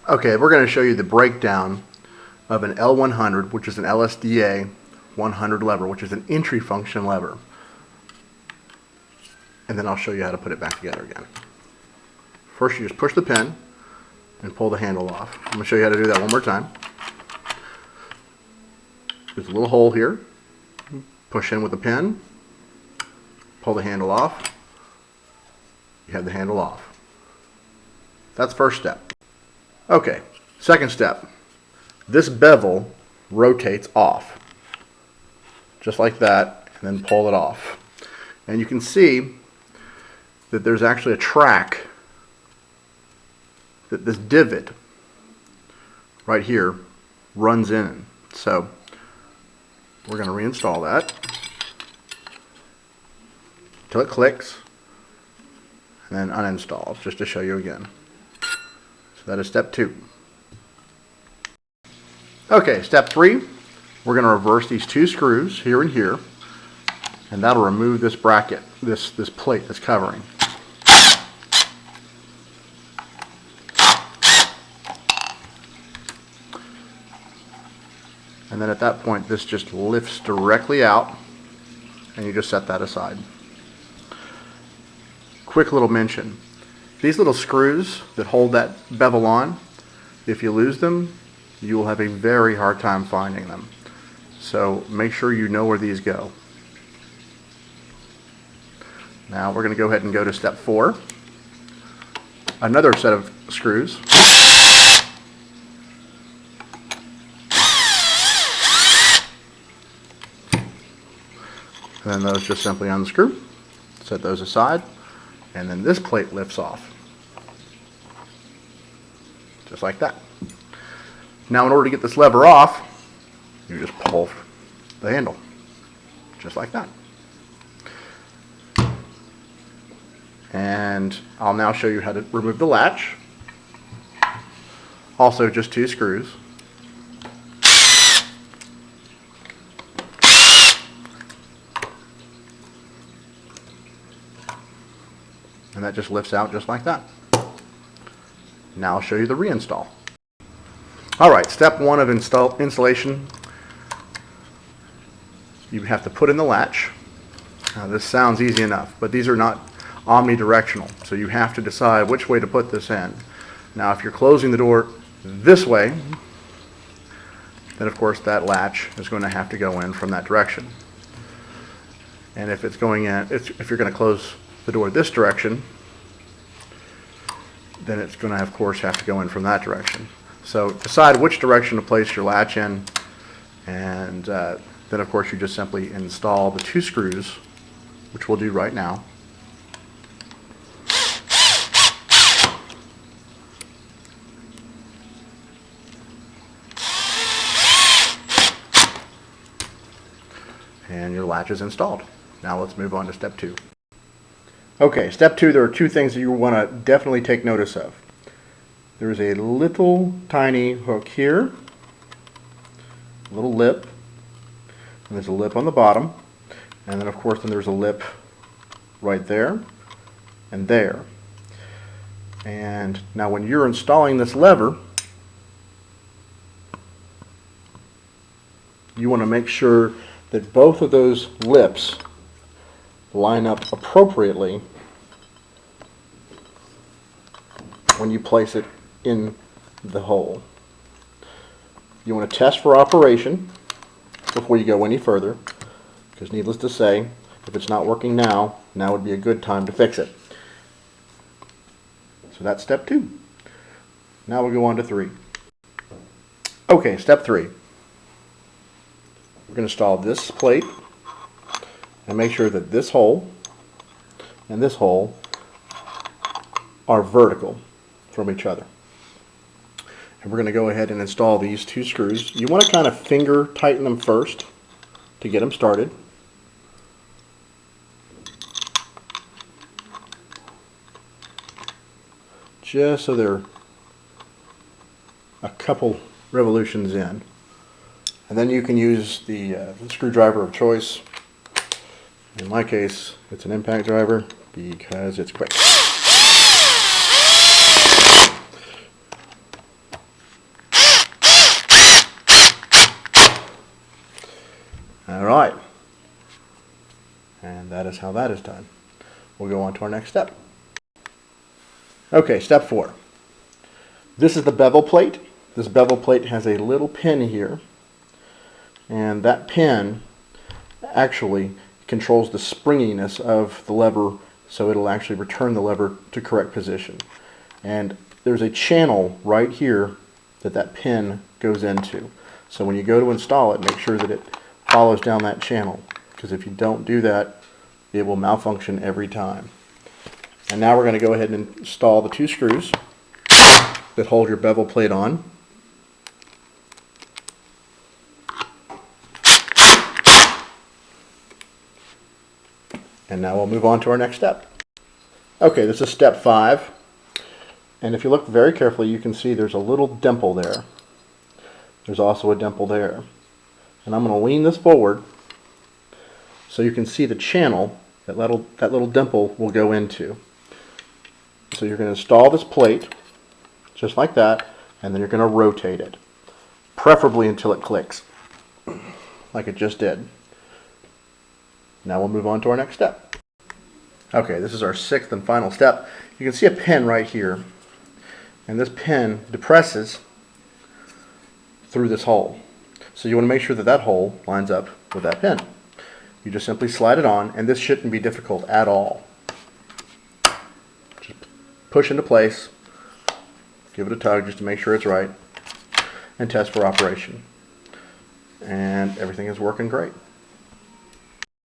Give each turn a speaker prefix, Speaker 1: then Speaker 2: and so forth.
Speaker 1: Okay, we're going to show you the breakdown of an L100, which is an LSDA 100 lever, which is an entry function lever. And then I'll show you how to put it back together again. First, you just push the pin and pull the handle off. I'm going to show you how to do that one more time. There's a little hole here. Push in with the pin, pull the handle off. You have the handle off. That's first step. Okay, second step. This bevel rotates off, just like that, and then pull it off. And you can see that there's actually a track that this divot right here runs in. So we're going to reinstall that until it clicks, and then uninstall, just to show you again. So that is step 2. Okay, step 3, we're going to reverse these 2 screws here and here, and that'll remove this bracket, this plate that's covering. And then at that point, this just lifts directly out, and you just set that aside. Quick little mention. These little screws that hold that bevel on, if you lose them, you will have a very hard time finding them. So make sure you know where these go. Now we're going to go ahead and go to step 4. Another set of screws. And then those just simply unscrew. Set those aside. And then this plate lifts off. Just like that. Now in order to get this lever off, you just pull the handle. Just like that. And I'll now show you how to remove the latch. Also just 2 screws. And that just lifts out just like that. Now I'll show you the reinstall. Alright, step 1 of installation. You have to put in the latch. Now this sounds easy enough, but these are not omnidirectional, so you have to decide which way to put this in. Now if you're closing the door this way, then of course that latch is going to have to go in from that direction. And if it's going in, if you're going to close the door this direction, then it's going to of course have to go in from that direction. So decide which direction to place your latch in, and then of course you just simply install the 2 screws, which we'll do right now. And your latch is installed. Now let's move on to step 2. Okay, step 2, there are 2 things that you want to definitely take notice of. There's a little tiny hook here, a little lip, and there's a lip on the bottom, and then of course there's a lip right there and there. And now when you're installing this lever, you want to make sure that both of those lips line up appropriately when you place it in the hole. You want to test for operation before you go any further, because needless to say, if it's not working now would be a good time to fix it. So that's step 2. Now we'll go on to 3. Okay, step 3. We're going to install this plate and make sure that this hole and this hole are vertical from each other. And we're going to go ahead and install these 2 screws. You want to kind of finger tighten them first to get them started. Just so they're a couple revolutions in. And then you can use the screwdriver of choice. In my case, it's an impact driver because it's quick. right. And that is how that is done. We'll go on to our next step. Okay, step 4. This is the bevel plate. This bevel plate has a little pin here, and that pin actually controls the springiness of the lever, so it'll actually return the lever to correct position. And there's a channel right here that pin goes into. So when you go to install it, make sure that it follows down that channel, because if you don't do that, it will malfunction every time. And now we're going to go ahead and install the 2 screws that hold your bevel plate on. And now we'll move on to our next step. Okay, this is step 5. And if you look very carefully, you can see there's a little dimple there. There's also a dimple there. And I'm going to lean this forward so you can see the channel that little dimple will go into. So you're going to install this plate just like that, and then you're going to rotate it, preferably until it clicks, like it just did. Now we'll move on to our next step. Okay, this is our 6th and final step. You can see a pin right here, and this pin depresses through this hole. So you want to make sure that hole lines up with that pin. You just simply slide it on, and this shouldn't be difficult at all. Just push into place, give it a tug just to make sure it's right, and test for operation. And everything is working great.